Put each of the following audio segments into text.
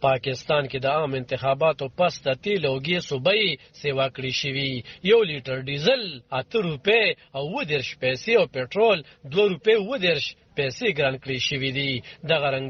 پاکستان کې د عام انتخاباتو پس د تیل او ګیسو بیې سیوا کړې شوي. 1 لیټر ډیزل 8 روپۍ او 20 پیسې او پټرول 2 روپۍ 20 پیسې ګران کړی شوي دي. دغه رنګ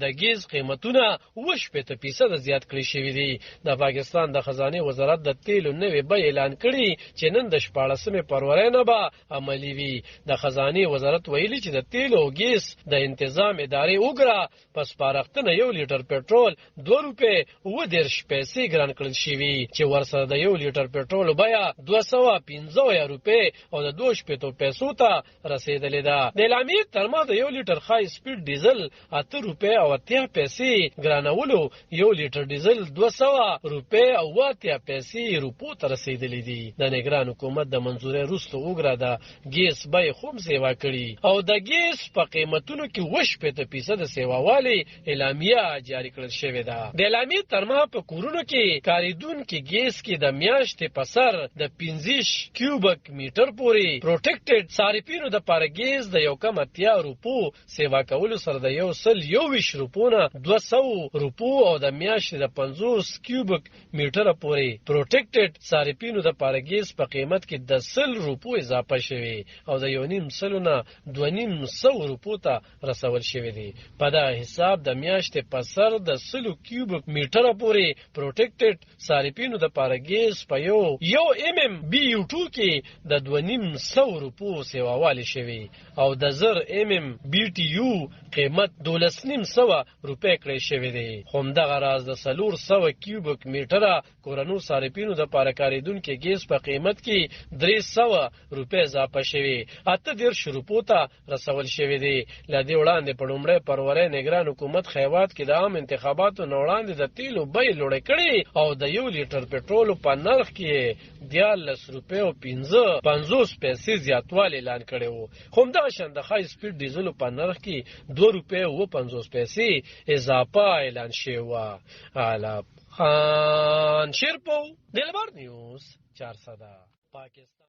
د ګیز قیمتونه 80% زیات کړی شوي دي. د پاکستان د خزانه وزارت د تیلو نوې بیې اعلان کړي چې نن د 14 فروری نه به عملي وي. د خزانه وزارت ویلي چې د تیلو او ګیس د تنظیم ادارې وګړه پس پارختنه 1 لیټر پټرول 2 روپۍ 20 پیسې ګران کړل شوي چې ورسره د 1 لیټر پټرول بیه 215 روپۍ او د 2 پیسو ته رسیدلې ده. د اعلامیې تر ما د 1 لیټر های سپیډ ډیزل 8 روپۍ او 80 پیسې ګرانولو 1 لیټر ډیزل 200 روپۍ او 80 پیسې روپو ته رسیدلې دي. د نگران حکومت د منځوري وروسته وګړه د ګیس بیې هم سیوا کړي او د ګیس په قیمتونو کې 80% سیواوالي اعلامیه جاری کړل شوې ده. د اعلامیې تر ما په کورونو کې کاریدونکو ګیس کې د میاشتې په سر د 15 کیوبیک میټر پورې پروټیکټډ صارفینو د پاره ګیس د یو کم 80 روپو سیوا کولو سره د 121 روپو نه 200 روپو او د میاشتې د 50 کیوبیک میټر پورې پروټیکټډ صارفینو د پاره ګیس په قیمت کې د 100 روپو اضافه شوی او د 1.5 نه 2.5 روپو ته رسول شوی دی. په دا حساب د میاشتې په سر د 100 کیوبیک میټر پورې پروټیکټډ صارفینو د پاره ګیس په یو MMBTU کې د 2.5 روپو سیواوالی شوی او د 1000 MMBTU قیمت 12.5 روپۍ کړی شوی دی. همدغه راز د 400 کیوبیک میټره کورنو صارفینو د پاره کاریدونکو ګیس په قیمت کې 300 روپۍ اضافه شوی 80 روپو ته رسول شوی دی. لدې وړاندې په لومړی فروری نگران حکومت خیوات کې د عام انتخاباتو نه وړاندې د تیلو بیې لوړې کړي او د 1 لیټر پټرول په نرخ کې 14 روپۍ او 50 پیسې زیاتوالی اعلان کړی وو. همدغه شان د های سپیډ ډیزلو په نرخ کې 2 روپۍ او 50 پیسې اضافه اعلان شوی و. علب خان شیرپو دلبر نیوز 400 پاکستان.